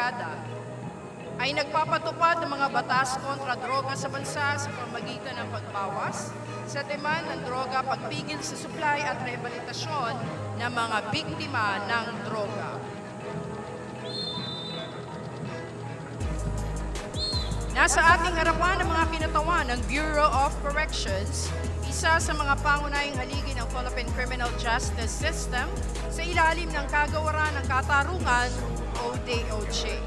barkada ay nagpapatupad ng mga batas kontra droga sa bansa sa pamamagitan ng pagbawas sa demand ng droga, pagpigil sa supply at rehabilitasyon ng mga biktima ng droga. Nasa ating harapan ang mga kinatawan ng Bureau of Corrections, isa sa mga pangunahing haligi ng Philippine Criminal Justice System sa ilalim ng kagawaran ng katarungan o DOJ.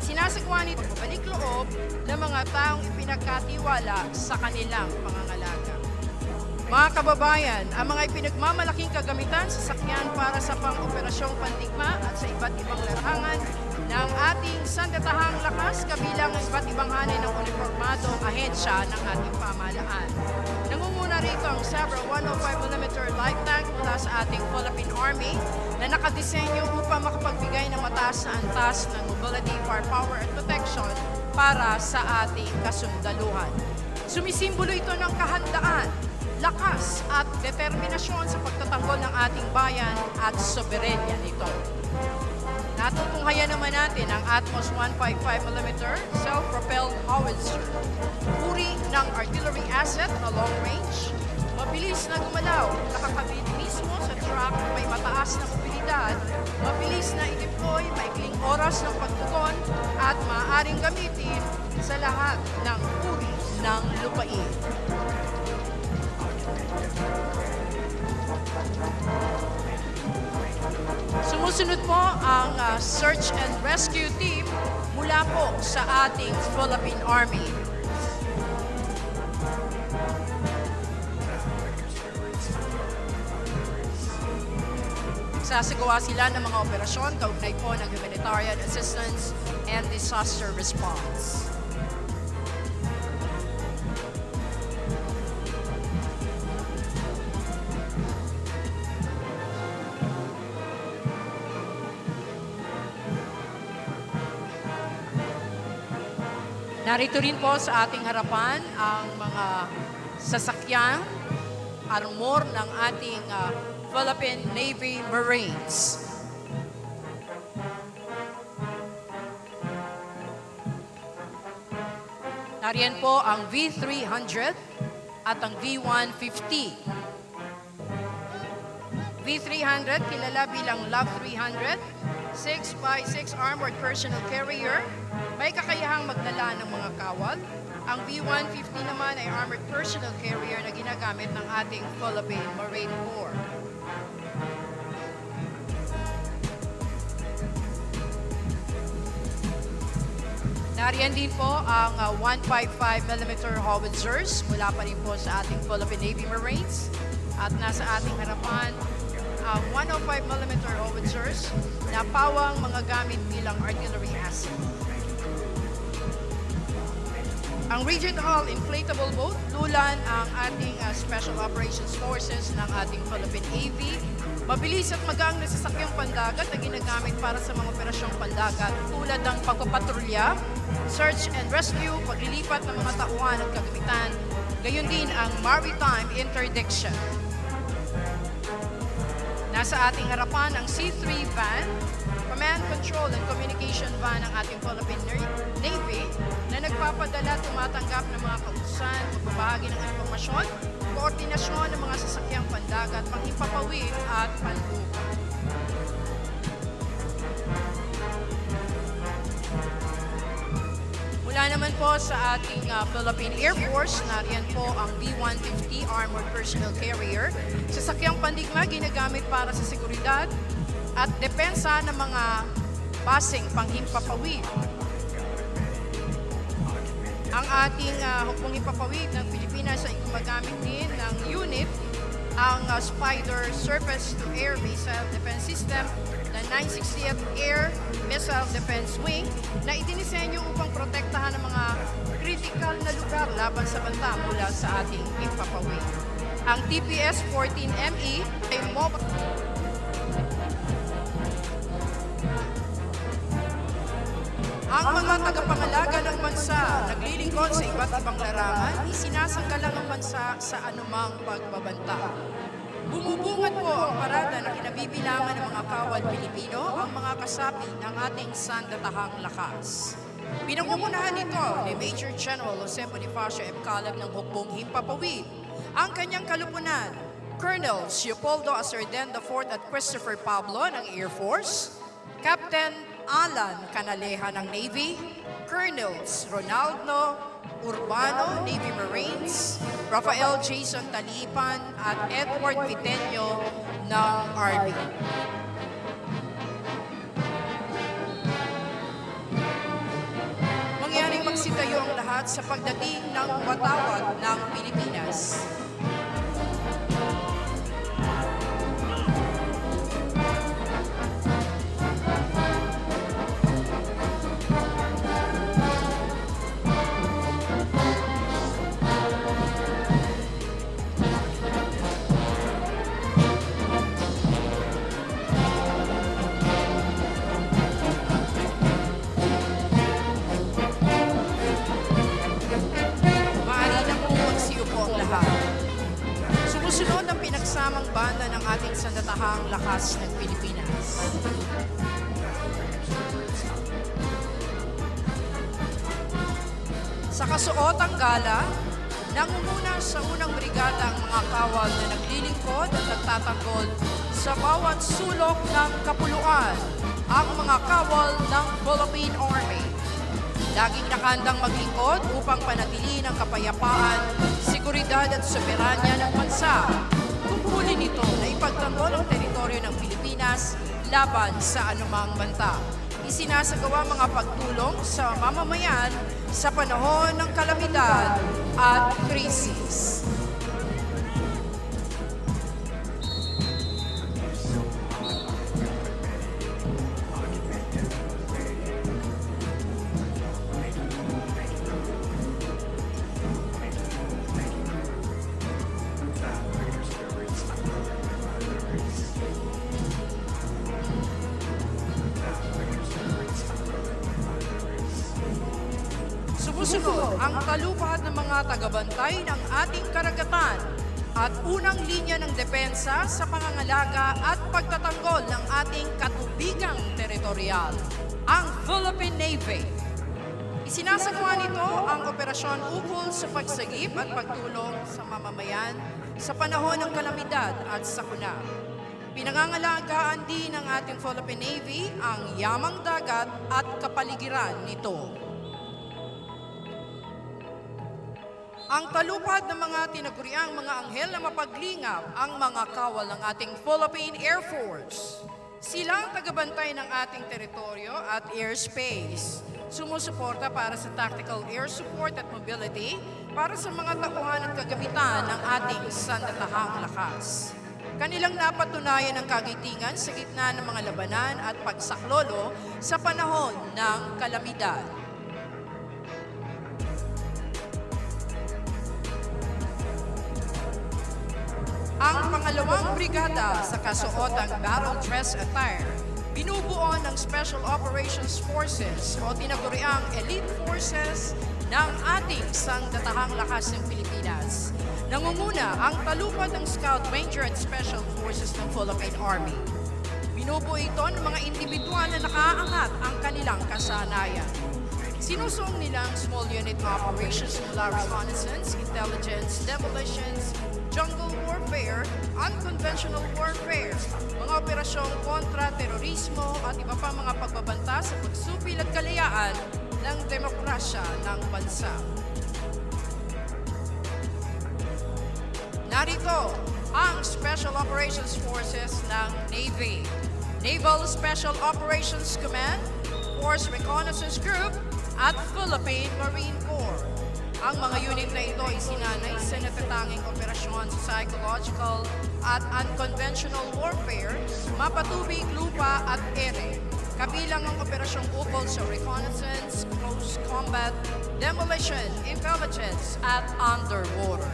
Sinasagawa nito ang pagbalik loob ng mga taong ipinagkatiwala sa kanilang pangangalaga. Mga kababayan, ang mga ipinagmamalaking kagamitan sa sakyan para sa pang-operasyong pandigma at sa iba't ibang larangan ng ating sandatahang lakas kabilang ang iba't ibang hanay ng uniformadong ahensya ng ating pamahalaan. Nangunguna rito ang Sabra 105mm light tank mula sa ating Philippine Army na nakadisenyo upang makapagbigay ng mataas na antas ng mobility, firepower at protection para sa ating kasundaluhan. Sumisimbolo ito ng kahandaan, lakas at determinasyon sa pagtatanggol ng ating bayan at soberenya nito. Natutunghayan naman natin ang Atmos 155mm self-propelled howitzer. Uri ng artillery asset na long range, mabilis na gumalaw, nakakabit mismo sa truck na may mataas na mobilidad, mabilis na i-deploy, maikling oras ng pagtugon at maaaring gamitin sa lahat ng uri ng lupain. Sumusunod po ang search and rescue team mula po sa ating Philippine Army. Sasagawa sila ng mga operasyon kaugnay po ng humanitarian assistance and disaster response. Narito rin po sa ating harapan ang mga sasakyang armor ng ating Philippine Navy Marines. Nariyan po ang V300 at ang V150. V300, kilala bilang LOV 300, 6x6 armored personal carrier, may kakayahang magdala ng mga kawal. Ang V150 naman ay armored personal carrier na ginagamit ng ating Philippine Marine Corps. Nariyan din po ang 155mm howitzers mula pa rin po sa ating Philippine Navy Marines. At nasa ating harapan ang 105mm howitzers na pawang mga gamit bilang artillery asset. Ang rigid hull inflatable boat, lulan ang ating Special Operations Forces ng ating Philippine Navy. Mabilis at magaang na sasakyang pandagat na ginagamit para sa mga operasyong pandagat tulad ng pagpapatrolya, search and rescue, paglilipat ng mga tauhan at kagamitan, gayon din ang maritime interdiction. Nasa ating harapan ang C3 van, command, control, and communication van ng ating Philippine Navy na nagpapadala, tumatanggap ng mga kautusan, magbabahagi ng informasyon, koordinasyon ng mga sasakyang pandagat, panghimpapawid at panlupa. Mula naman po sa ating Philippine Air Force, nariyan po ang B-150 Armored Personal Carrier. Sasakyang pandigma ginagamit para sa seguridad at depensa ng mga basing panghimpapawid. Ang ating hukbong himpapawid ng Pilipinas ay gumagamit din ng unit, ang Spider Surface-to-Air Missile Defense System na 960th Air Missile Defense Wing na idinisenyo upang protektahan ang mga critical na lugar laban sa banta mula sa ating himpapawid. Ang TPS-14ME ay mobile. Ang mga tagapangalaga ng bansa naglilingkod sa iba't ibang larangan, isinasanggalang ang bansa sa anumang pagbabanta. Bumubungad po ang parada na kinabibilangan ng mga kawal Pilipino ang mga kasapi ng ating sandatahang lakas. Pinangungunahan nito ni Major General Jose Bonifacio M. Calab ng Hukbong Himpapawid, ang kanyang kalupunan, Colonel Leopoldo Asarden IV at Christopher Pablo ng Air Force, Captain Alan Canaleja ng Navy, Colonels Ronaldo Urbano, Navy Marines, Rafael Jason Talipan at Edward Viteño ng Army. Mangyaring magsitayo ang lahat sa pagdating ng watawat ng Pilipinas. Sumusunod ang pinagsamang banda ng ating sandatahang lakas ng Pilipinas. Sa kasuotang gala, nangunguna sa unang brigada ang mga kawal na naglilingkod at nagtatanggol sa bawat sulok ng kapuluan, ang mga kawal ng Philippine Army. Laging nakandang maglingkod upang panatiliin ang kapayapaan, seguridad at soberanya ng bansa. Tungkulin nito na ipagtanggol ang teritoryo ng Pilipinas laban sa anumang banta. Isinasagawa mga pagtulong sa mamamayan sa panahon ng kalamidad at krisis. Sumusunod ang talupad ng mga tagabantay ng ating karagatan at unang linya ng depensa sa pangangalaga at pagtatanggol ng ating katubigang teritorial, ang Philippine Navy. Isinasagawa nito ang operasyon ukol sa pagsagip at pagtulong sa mamamayan sa panahon ng kalamidad at sakuna. Pinangangalagaan din ng ating Philippine Navy ang yamang dagat at kapaligiran nito. Ang talupad ng mga tinaguriang mga anghel na mapaglingap ang mga kawal ng ating Philippine Air Force. Sila ang tagabantay ng ating teritoryo at airspace. Sumusuporta para sa tactical air support at mobility para sa mga tauhan at kagamitan ng ating sandatahang lakas. Kanilang napatunayan ang kagitingan sa gitna ng mga labanan at pagsaklolo sa panahon ng kalamidad. Ang pangalawang brigada sa kasuotang battle dress attire, binubuo ng Special Operations Forces o tinaguriang Elite Forces ng ating sandatahang lakas ng Pilipinas. Nangunguna ang talupad ng Scout Ranger at Special Forces ng Philippine Army. Binubuo ito ng mga individual na nakaangat ang kanilang kasanayan. Sinusuong nilang small unit operations mula reconnaissance, intelligence, demolitions, jungle warfare, unconventional warfare, mga operasyong kontra-terorismo at iba pa mga pagbabanta sa pagsupil at kalayaan ng demokrasya ng bansa. Narito ang Special Operations Forces ng Navy, Naval Special Operations Command, Force Reconnaissance Group, at Philippine Marine Corps. Ang mga unit na ito ay sinanay sa natatanging operasyon sa psychological at unconventional warfare, mapatubig, lupa at ere. Kabilang ang operasyong ukol sa reconnaissance, close combat, demolition, intelligence at underwater.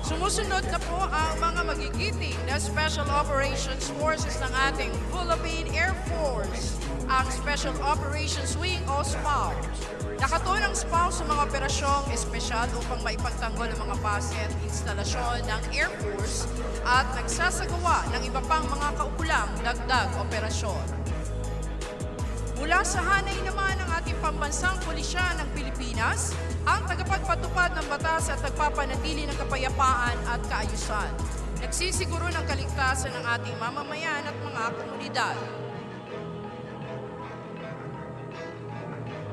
Sumusunod na po ang mga magigiting na Special Operations Forces ng ating Philippine Air Force, ang Special Operations Wing o SPAW. Nakatuon ang SPAO sa mga operasyong espesyal upang maipagtanggol ang mga base at instalasyon ng Air Force at nagsasagawa ng iba pang mga kaukulang dagdag operasyon. Mula sa hanay naman ng ating pambansang pulisya ng Pilipinas, ang tagapagpatupad ng batas at nagpapanatili ng kapayapaan at kaayusan. Nagsisiguro ng kaligtasan ng ating mamamayan at mga komunidad.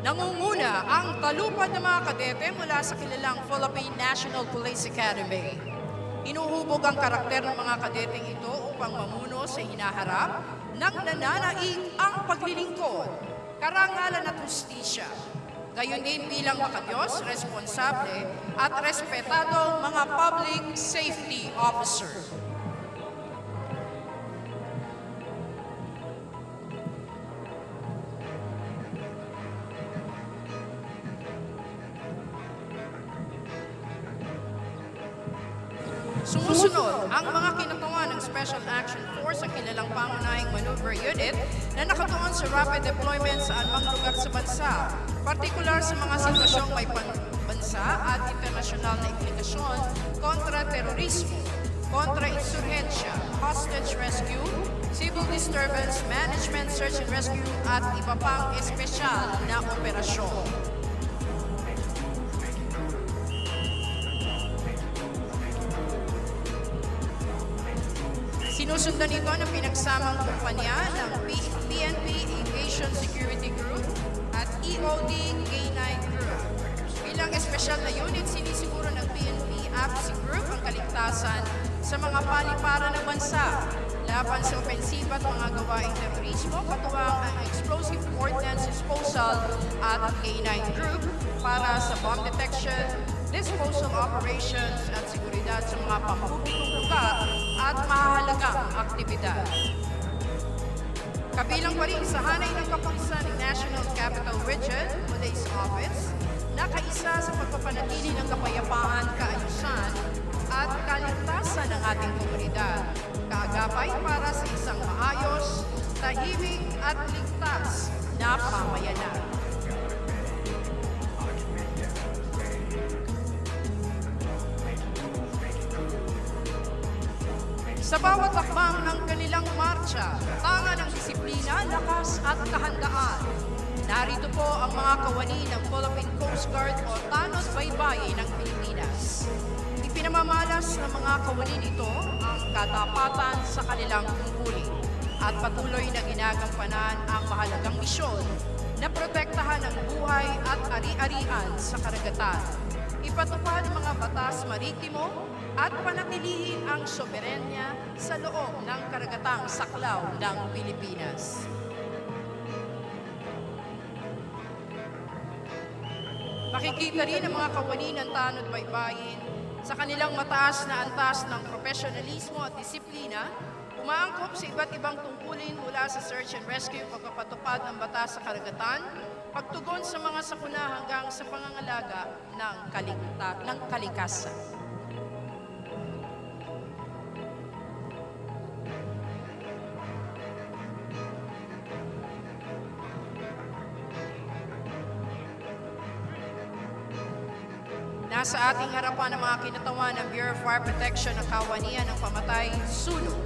Nangunguna ang talupad ng mga kadete mula sa kilalang Philippine National Police Academy. Inuhubog ang karakter ng mga kadeteng ito upang mamuno sa hinaharap ng nananaig ang paglilingkod, karangalan at hustisya. Gayon din bilang makadiyos, responsable at respetadong mga public safety officer. Sumusunod ang mga kinatuwa ng Special Action Force, ang kilalang pangunahing maneuver unit na nakatuon sa rapid deployment sa anumang lugar sa bansa, partikular sa mga sitwasyong may panbansa at internasyonal na implikasyon kontra terorismo, kontra insurhensya, hostage rescue, civil disturbance management, search and rescue at iba pang espesyal na operasyon. Sinusundan ito ng pinagsamang kumpanya ng PNP Aviation Security Group at EOD K9 Group. Bilang espesyal na unit, sinisiguro ng PNP AFC Group ang kaligtasan sa mga paliparan ng bansa laban sa opensiba at mga gawaing terorismo, katuwang ang Explosive Ordnance Disposal at K9 Group para sa bomb detection, disposal operations at seguridad sa mga pampublikong lugar at mahahalagang aktibidad. Kabilang pa rin sa hanay ng kapulisan ng National Capital Region Police Office, nakaisa sa pagpapanatili ng kapayapaan, kaayusan at kaligtasan ng ating komunidad, kaagapay para sa isang maayos, tahimik at ligtas na pamayanan. Sa bawat hakbang ng kanilang marcha, tanga ng disiplina, lakas at kahandaan. Narito po ang mga kawani ng Philippine Coast Guard o Tanod Baybayin ng Pilipinas. Ipinamamalas ng mga kawanin ito ang katapatan sa kanilang tungkulin at patuloy na ginagampanan ang mahalagang misyon na protektahan ang buhay at ari-arian sa karagatan, ipatupad ang mga batas maritimo at panatilihin ang soberenya sa loob ng karagatang saklaw ng Pilipinas. Makikita rin ang mga kawani ng Tanod Baybayin sa kanilang mataas na antas ng profesionalismo at disiplina, umaangkop sa iba't ibang tungkulin mula sa search and rescue, pagpapatupad ng batas sa karagatan, pagtugon sa mga sakuna hanggang sa pangangalaga ng kalikasan. Nasa ating harapan ang mga kinatawan ng Bureau of Fire Protection ng kawanian ng pamatay sunog.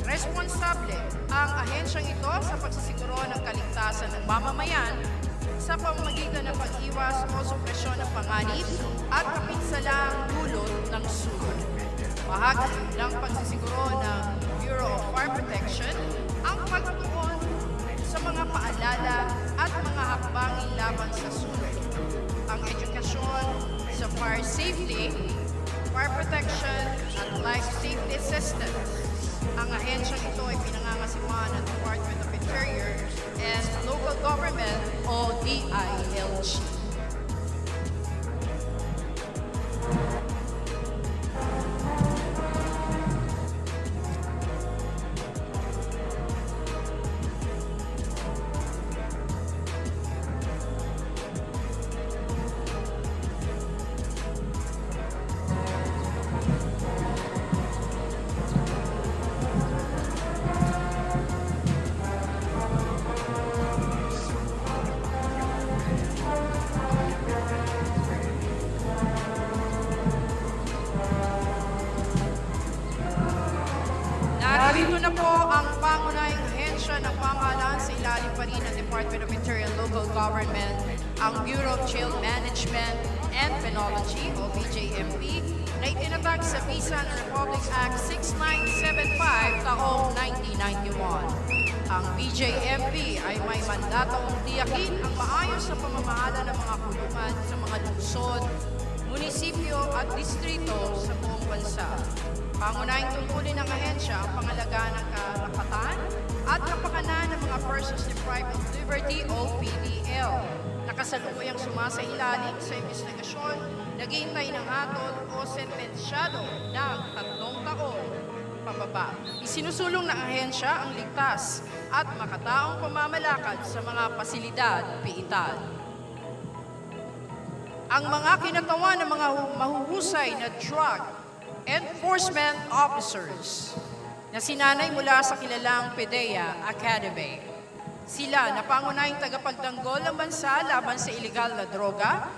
Responsable ang ahensyang ito sa pagsisiguro ng kaligtasan ng mamamayan sa pamamagitan ng pag-iwas o supresyon ng panganib at kapinsalang dulot ng sunog. Bahagi ng pagsisiguro ng Bureau of Fire Protection ang pagtuon sa mga paalala at mga hakbangin laban sa sunog. Ang edukasyon sa fire safety, fire protection, at life safety systems. Ang ahensyang ito ay pinangangasiwaan ng Department of Interior and Local Government o DILG. Narito na po ang pangunahing ahensya ng pamahalaan sa ilalim pa rin ng Department of Interior and Local Government, ang Bureau of Jail Management and Penology o BJMP na itinatag sa Visa ng Republic Act 6975 taong 1991. Ang BJMP ay may mandatong tiyakin ang maayos na pamamahala ng mga kulungan sa mga lungsod, munisipyo at distrito sa buong bansa. Pangunahing tungkulin ng ahensya ang pangalagaan ng karapatan at kapakanan ng mga persons deprived of liberty o PDL. Nakasalukuyang sumasailalim sa investigasyon, naghihintay ng hatol o sentensyado ng 3 taon pababa. Isinusulong ng ahensya ang ligtas at makataong pamamalakad sa mga pasilidad piitan. Ang mga kinatawan ng mga mahuhusay na drug enforcement officers na sinanay mula sa kilalang PDEA Academy. Sila na pangunahing tagapagtanggol ng bansa laban sa iligal na droga,